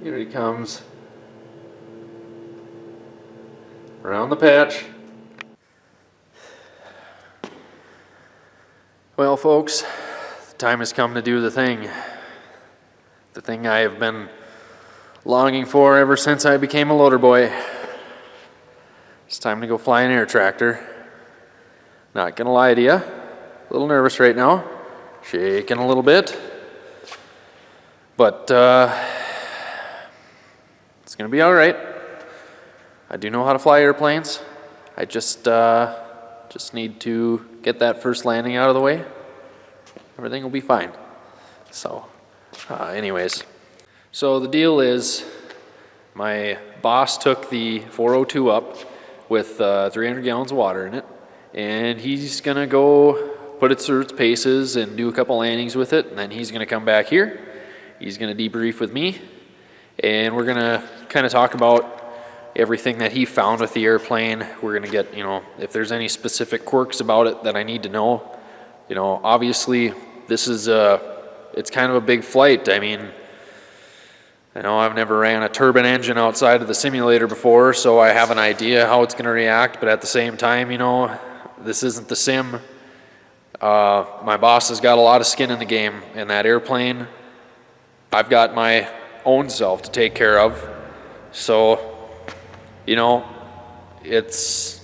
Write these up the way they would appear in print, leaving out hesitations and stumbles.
Here he comes. Around the patch. Well, folks, the time has come to do the thing. The thing I have been longing for ever since I became a loader boy. It's time to go fly an air tractor. Not gonna lie to you, a little nervous right now, shaking a little bit, but it's gonna be all right. I do know how to fly airplanes. I just need to get that first landing out of the way. Everything will be fine. So, anyways, so the deal is, my boss took the 402 up with 300 gallons of water in it, and he's gonna go put it through its paces and do a couple landings with it, and then he's gonna come back here. He's gonna debrief with me, and we're gonna kind of talk about everything that he found with the airplane. We're gonna get, if there's any specific quirks about it that I need to know. Obviously this is it's kind of a big flight. I mean, I've never ran a turbine engine outside of the simulator before, so I have an idea how it's gonna react, but at the same time, this isn't the sim. My boss has got a lot of skin in the game, and that airplane, I've got my own self to take care of. So, it's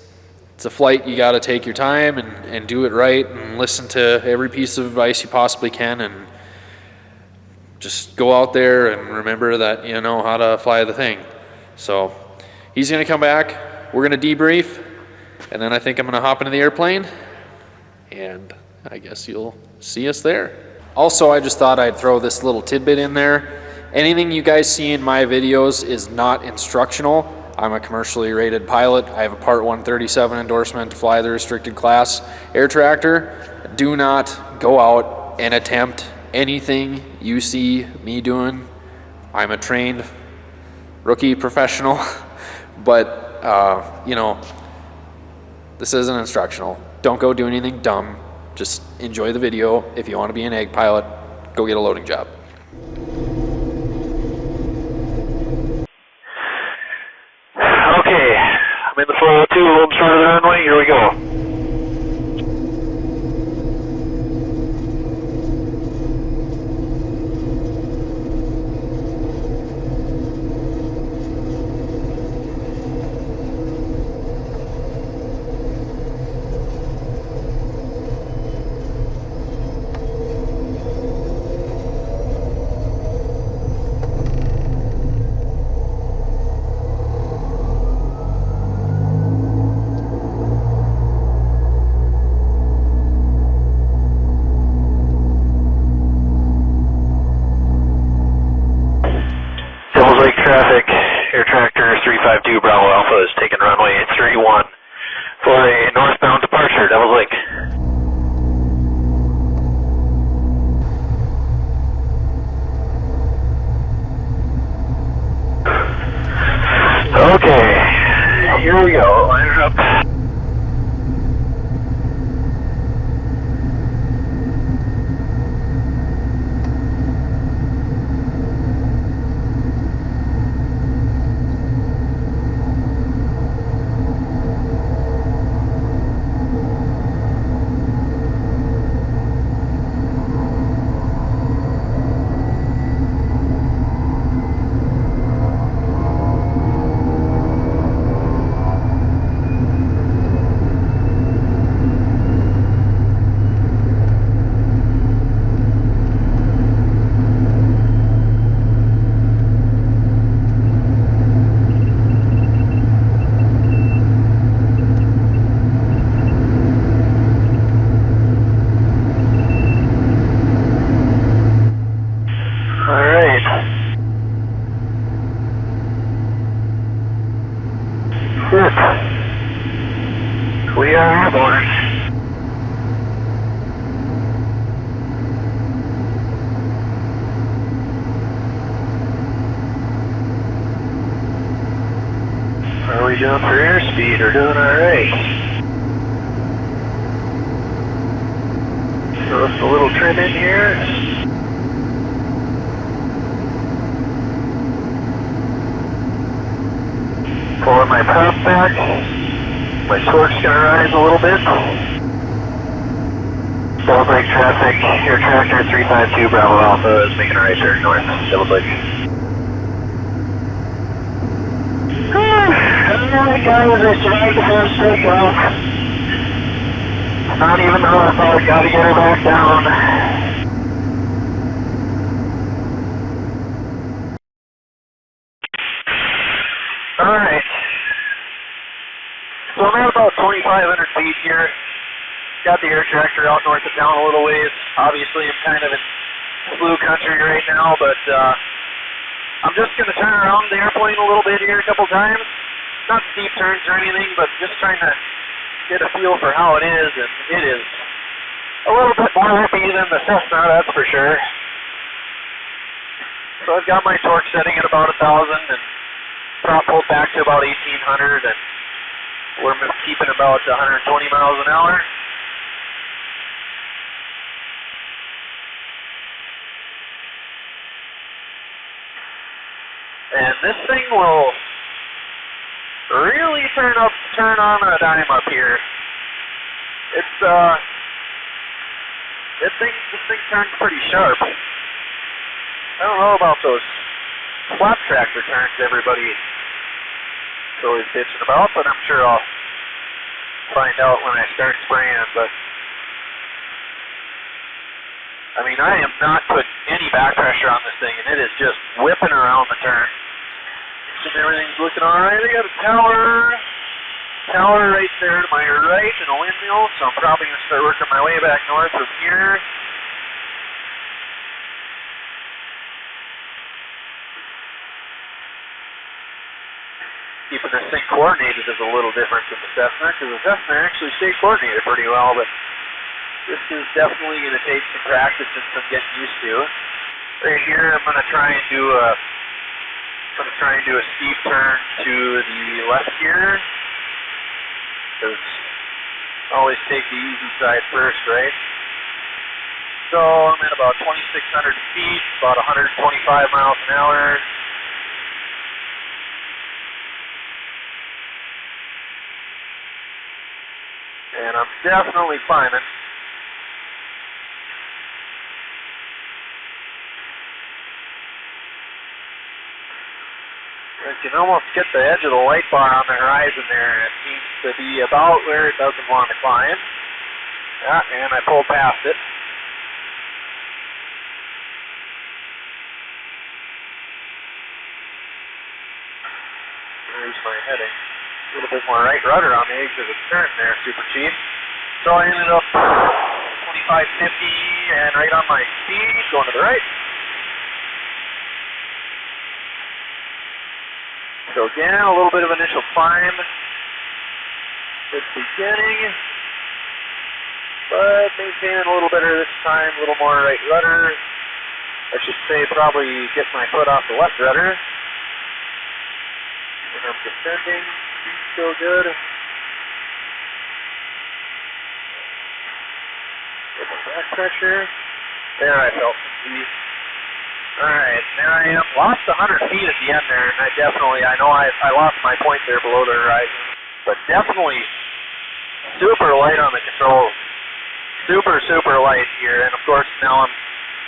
a flight. You got to take your time and do it right and listen to every piece of advice you possibly can, and just go out there and remember that you know how to fly the thing. So he's going to come back. We're going to debrief, and then I think I'm going to hop into the airplane, and I guess you'll see us there. Also, I just thought I'd throw this little tidbit in there. Anything you guys see in my videos is not instructional. I'm a commercially rated pilot. I have a Part 137 endorsement to fly the restricted class air tractor. Do not go out and attempt anything you see me doing. I'm a trained rookie professional, but this isn't instructional. Don't go do anything dumb. Just enjoy the video. If you want to be an egg pilot, go get a loading job. Okay, I'm in the 402, a little short of the runway. Here we go. Traffic, air tractor 352 Bravo Alpha is taking runway 31 for a northbound departure, Devil's Lake. Okay, here we go, line her up. We are airborne. How are we doing for airspeed? We're doing alright. Throw us a little trim in here. Throw us a little trim in here. Pulling my prop back. My torque's gonna rise a little bit. Double brake traffic, air tractor 352 Bravo Alpha is making a right turn north. Double brake. Alright guys, I survived the first takeoff. Not even hard, but gotta get her back down. Alright. So I'm at about 2,500 feet here. Got the air tractor out north of town a little ways. Obviously I'm kind of in flu country right now, but I'm just going to turn around the airplane a little bit here a couple times. Not steep turns or anything, but just trying to get a feel for how it is, and it is a little bit more whippy than the Cessna, that's for sure. So I've got my torque setting at about 1,000 and prop pulled back to about 1,800, and we're keeping about 120 miles an hour. And this thing will really turn on a dime up here. It's this thing turns pretty sharp. I don't know about those flat tractor turns everybody is always bitching about, but I'm sure I'll find out when I start spraying. But I mean, I am not putting any back pressure on this thing, and it is just whipping around the turn. And everything's looking alright. I got a tower right there to my right and a windmill, so I'm probably going to start working my way back north from here. Keeping this thing coordinated is a little different than the Cessna, because the Cessna actually stayed coordinated pretty well, but this is definitely going to take some practice and some getting used to. Right here, I'm going to try and do a steep turn to the left here, because always take the easy side first, right? So I'm at about 2,600 feet, about 125 miles an hour. And I'm definitely climbing. I can almost get the edge of the light bar on the horizon there, and it seems to be about where it doesn't want to climb. Yeah, and I pulled past it. There's my heading. A little bit more right rudder on the exit of the turn there, super cheap. So I ended up 2550 and right on my speed, going to the right. So again, a little bit of initial climb. Good beginning, but maintaining a little better this time, a little more right rudder. I should say probably get my foot off the left rudder. When I'm descending, still good. Get my back pressure. There, I felt some ease. Alright, there I am. Lost 100 feet at the end there, and I know I lost my point there below the horizon. But definitely super light on the controls. Super, super light here. And of course now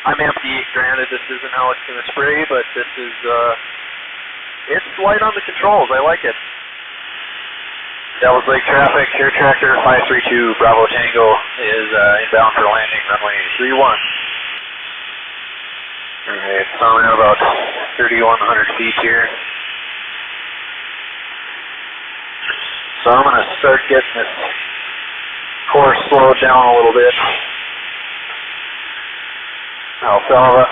I'm empty. Granted, this isn't how it's going to spray, but this is, it's light on the controls. I like it. Devil's Lake traffic, air tractor 532 Bravo Tango is inbound for landing, runway 31. Alright, so I'm at about 3,100 feet here. So I'm going to start getting this course slowed down a little bit. Alfalfa.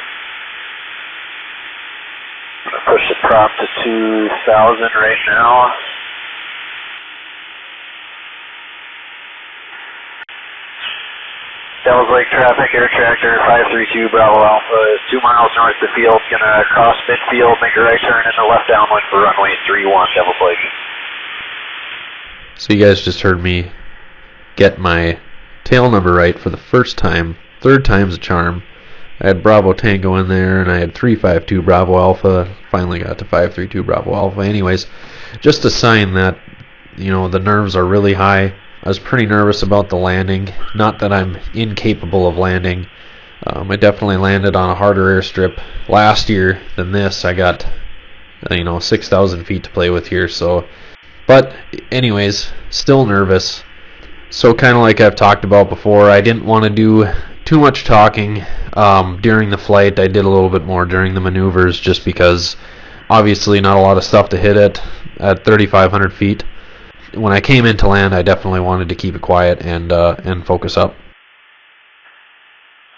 I'm going to push the prop to 2,000 right now. Devil's Lake traffic, air tractor 532 Bravo Alpha is 2 miles north of the field. Gonna cross midfield, make a right turn into left downwind for runway 31, Devil's Lake. So you guys just heard me get my tail number right for the first time. Third time's a charm. I had Bravo Tango in there, and I had 352 Bravo Alpha. Finally got to 532 Bravo Alpha. Anyways, just a sign that, you know, the nerves are really high. I was pretty nervous about the landing. Not that I'm incapable of landing. I definitely landed on a harder airstrip last year than this. I got, 6,000 feet to play with here. So, but anyways, still nervous. So kind of like I've talked about before, I didn't want to do too much talking during the flight. I did a little bit more during the maneuvers just because obviously not a lot of stuff to hit at 3,500 feet. When I came into land, I definitely wanted to keep it quiet and focus up.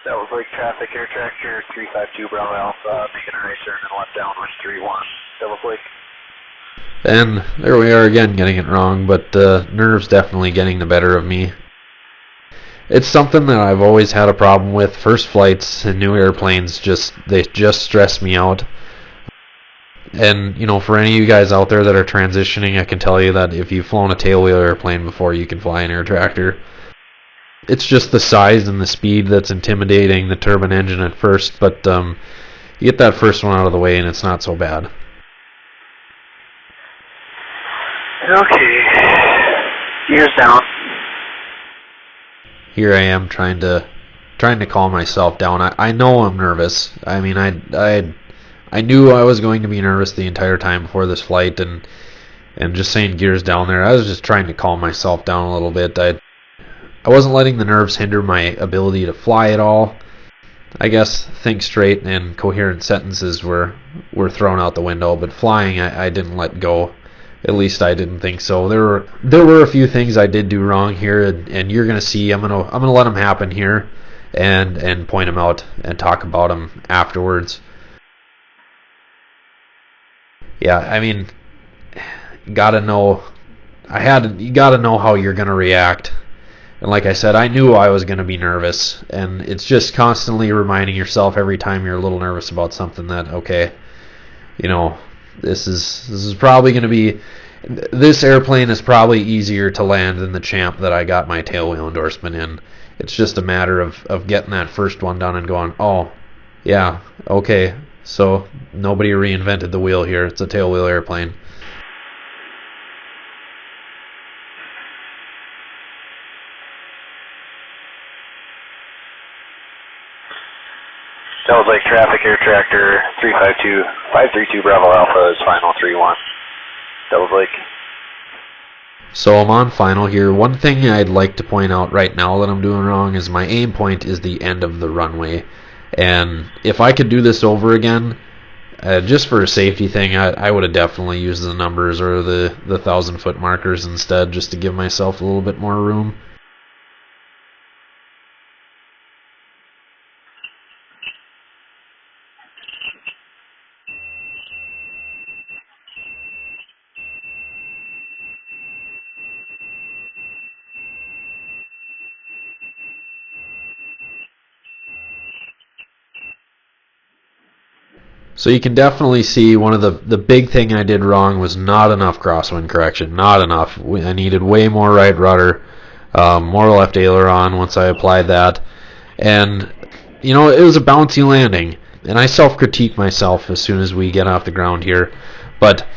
That was like traffic air tractor 352 Bravo Alpha, making a right turn and left downwind 31. That was like. And there we are again getting it wrong, but the nerves definitely getting the better of me. It's something that I've always had a problem with. First flights and new airplanes, they just stress me out. And, for any of you guys out there that are transitioning, I can tell you that if you've flown a tailwheel airplane before, you can fly an air tractor. It's just the size and the speed that's intimidating the turbine engine at first, but you get that first one out of the way and it's not so bad. Okay. Gears down. Here I am trying to calm myself down. I know I'm nervous. I mean, I knew I was going to be nervous the entire time before this flight, and just saying gears down there, I was just trying to calm myself down a little bit. I wasn't letting the nerves hinder my ability to fly at all. I guess think straight and coherent sentences were thrown out the window, but flying I didn't let go. At least I didn't think so. There were a few things I did do wrong here, and you're gonna see. I'm gonna let them happen here, and point them out and talk about them afterwards. Yeah, I mean, you gotta know how you're gonna react. And like I said, I knew I was gonna be nervous, and it's just constantly reminding yourself every time you're a little nervous about something that, okay, this is probably gonna be. This airplane is probably easier to land than the Champ that I got my tailwheel endorsement in. It's just a matter of getting that first one done and going, oh, yeah, okay, so nobody reinvented the wheel here. It's a tailwheel airplane. That was like traffic air tractor 532 Bravo Alpha is final 31. That was like. So I'm on final here. One thing I'd like to point out right now that I'm doing wrong is my aim point is the end of the runway. And if I could do this over again, just for a safety thing, I would have definitely used the numbers or the 1,000-foot markers instead, just to give myself a little bit more room. So you can definitely see one of the big thing I did wrong was not enough crosswind correction. Not enough. I needed way more right rudder, more left aileron once I applied that. And, it was a bouncy landing. And I self-critique myself as soon as we get off the ground here. But,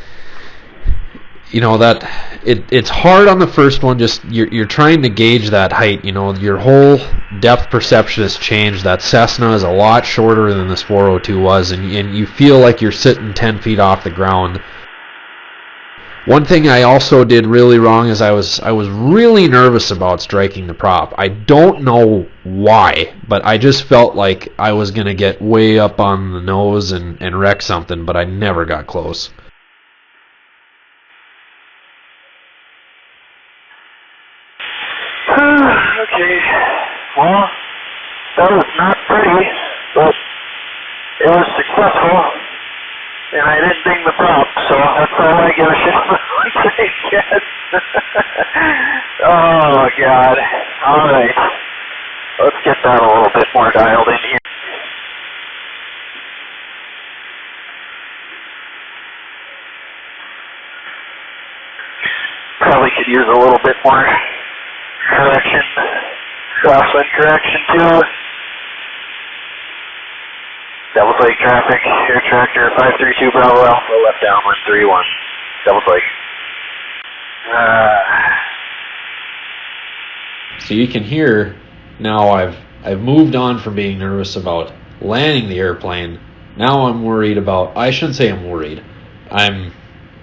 that it's hard on the first one. Just you're trying to gauge that height. Your whole depth perception has changed. That Cessna is a lot shorter than this 402 was, and you feel like you're sitting 10 feet off the ground. One thing I also did really wrong is I was really nervous about striking the prop. I don't know why, but I just felt like I was gonna get way up on the nose and wreck something, but I never got close. Okay, well, that was not pretty, but it was successful, and I didn't ding the prop, so that's all I give a shit about, I guess. Oh, God. All right. Let's get that a little bit more dialed in here. Probably could use a little bit more correction, crosswind correction too. Double Lake traffic, air tractor 532 Bravo Alpha, left downwind 31. Double Lake. So you can hear now I've moved on from being nervous about landing the airplane. Now I'm worried about, I shouldn't say I'm worried. I'm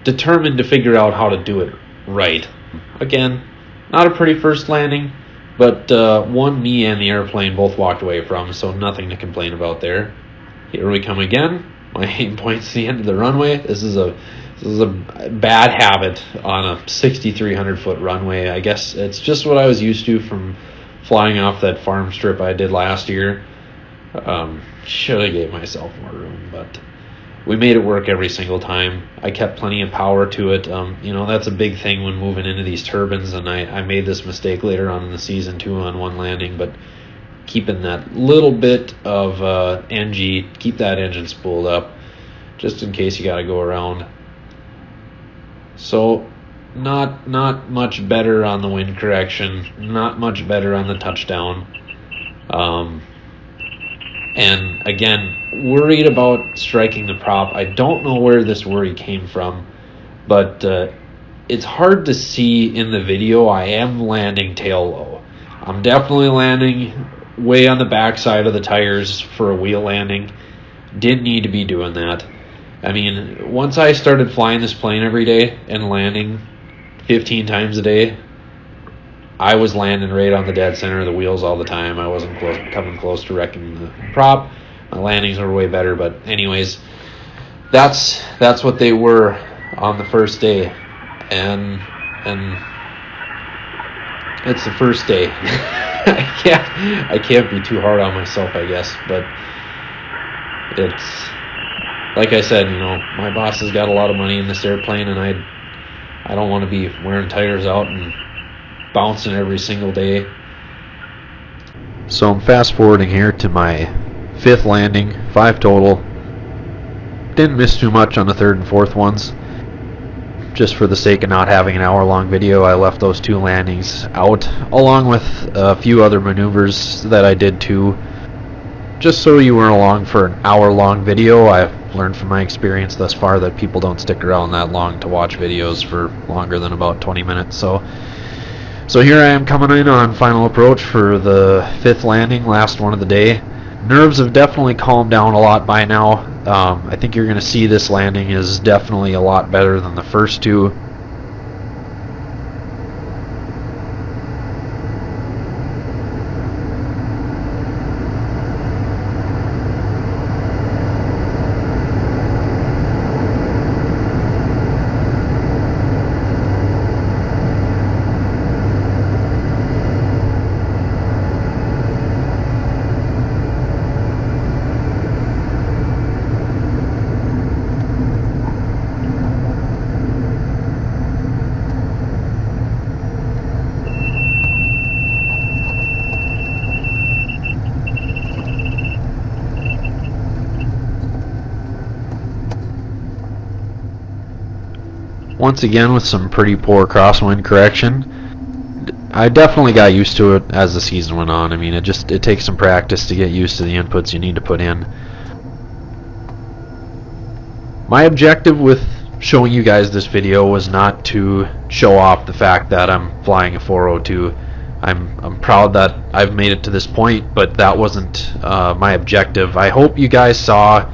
determined to figure out how to do it right. Again, not a pretty first landing, but one me and the airplane both walked away from, so nothing to complain about there. Here we come again. My aim point's the end of the runway. This is a bad habit on a 6,300 foot runway. I guess it's just what I was used to from flying off that farm strip I did last year. Should have gave myself more room, but we made it work every single time. I kept plenty of power to it. That's a big thing when moving into these turbines, and I made this mistake later on in the season too on one landing, but keeping that little bit of NG, keep that engine spooled up just in case you got to go around. So not much better on the wind correction, not much better on the touchdown. And again, worried about striking the prop. I don't know where this worry came from, but it's hard to see in the video. I am landing tail low. I'm definitely landing way on the backside of the tires for a wheel landing. Didn't need to be doing that. I mean, once I started flying this plane every day and landing 15 times a day, I was landing right on the dead center of the wheels all the time. I wasn't coming close to wrecking the prop. My landings were way better, but anyways, that's what they were on the first day, and it's the first day. I can't be too hard on myself, I guess, but it's like I said, my boss has got a lot of money in this airplane, and I don't want to be wearing tires out and bouncing every single day. So I'm fast forwarding here to my 5th landing, 5 total. Didn't miss too much on the 3rd and 4th ones. Just for the sake of not having an hour-long video, I left those 2 landings out, along with a few other maneuvers that I did too. Just so you weren't along for an hour-long video. I've learned from my experience thus far that people don't stick around that long to watch videos for longer than about 20 minutes. So here I am coming in on final approach for the 5th landing, last one of the day. Nerves have definitely calmed down a lot by now. I think you're going to see this landing is definitely a lot better than the first 2. Once again with some pretty poor crosswind correction. I definitely got used to it as the season went on. I mean, it takes some practice to get used to the inputs you need to put in. My objective with showing you guys this video was not to show off the fact that I'm flying a 402. I'm proud that I've made it to this point, but that wasn't my objective. I hope you guys saw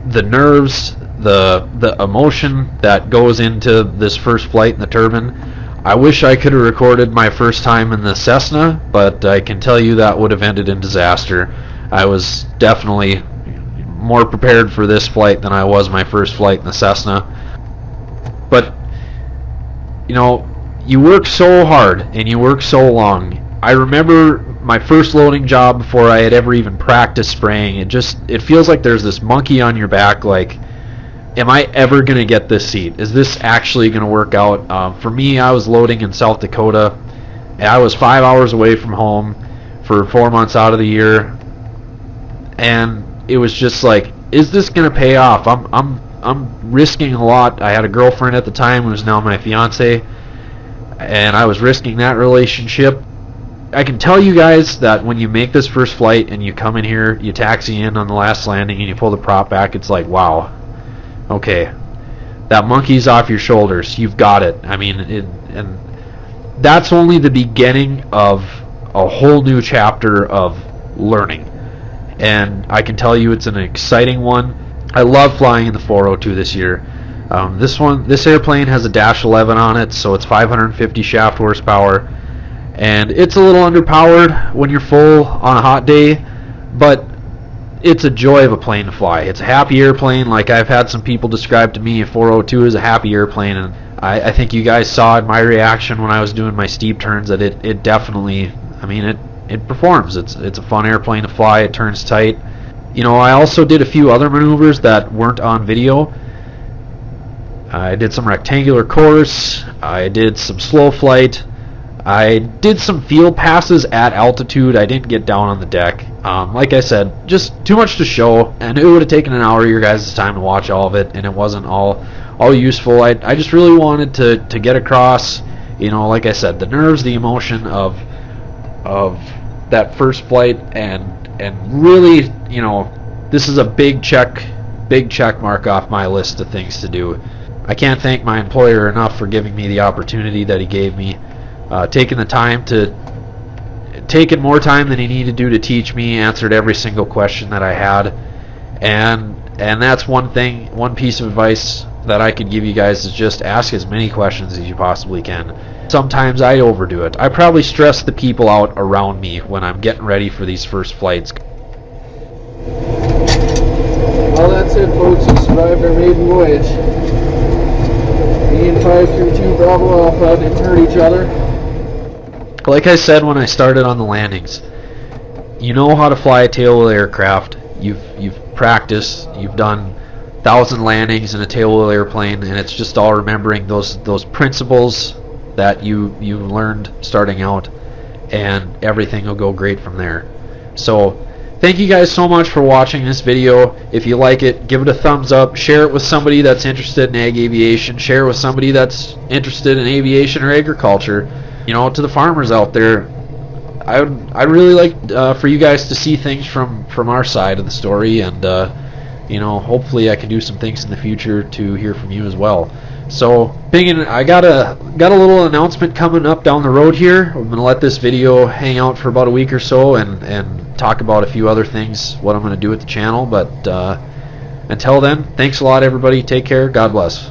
the nerves, the emotion that goes into this first flight in the turbine. I wish I could have recorded my first time in the Cessna, but I can tell you that would have ended in disaster. I was definitely more prepared for this flight than I was my first flight in the Cessna. But you work so hard and you work so long. I remember my first loading job before I had ever even practiced spraying. It feels like there's this monkey on your back, like, am I ever going to get this seat? Is this actually going to work out? For me, I was loading in South Dakota, and I was 5 hours away from home for 4 months out of the year, and it was just like, is this going to pay off? I'm risking a lot. I had a girlfriend at the time who is now my fiance, and I was risking that relationship. I can tell you guys that when you make this first flight and you come in here, you taxi in on the last landing and you pull the prop back, it's like, wow, okay, that monkey's off your shoulders. You've got it. I mean, and that's only the beginning of a whole new chapter of learning. And I can tell you it's an exciting one. I love flying in the 402 this year. This airplane has a Dash 11 on it, so it's 550 shaft horsepower, and it's a little underpowered when you're full on a hot day, but it's a joy of a plane to fly. It's a happy airplane. Like I've had some people describe to me, a 402 is a happy airplane, and I think you guys saw in my reaction when I was doing my steep turns that it definitely, I mean, it performs. It's a fun airplane to fly. It turns tight. You know, I also did a few other maneuvers that weren't on video. I did some rectangular course. I did some slow flight. I did some field passes at altitude. I didn't get down on the deck. Like I said, just too much to show, and it would have taken an hour of your guys' time to watch all of it, and it wasn't all useful. I just really wanted to get across, you know, like I said, the nerves, the emotion of that first flight, and really, you know, this is a big check mark off my list of things to do. I can't thank my employer enough for giving me the opportunity that he gave me, taking more time than he needed to teach me, answered every single question that I had, and that's one piece of advice that I could give you guys is just ask as many questions as you possibly can. Sometimes I overdo it. I probably stress the people out around me when I'm getting ready for these first flights. Well, that's it, folks. We survived our maiden voyage. Me and 532 Bravo Alpha didn't hurt each other. Like I said when I started on the landings, you know how to fly a tailwheel aircraft. You've practiced. You've done 1,000 landings in a tailwheel airplane, and it's just all remembering those principles that you learned starting out, and everything will go great from there. So thank you guys so much for watching this video. If you like it, give it a thumbs up, share it with somebody that's interested in ag aviation, share it with somebody that's interested in aviation or agriculture. You know, to the farmers out there, I'd really like for you guys to see things from our side of the story, and you know, hopefully I can do some things in the future to hear from you as well. So, I got a little announcement coming up down the road here. I'm gonna let this video hang out for about a week or so, and talk about a few other things, what I'm gonna do with the channel. But until then, thanks a lot, everybody. Take care. God bless.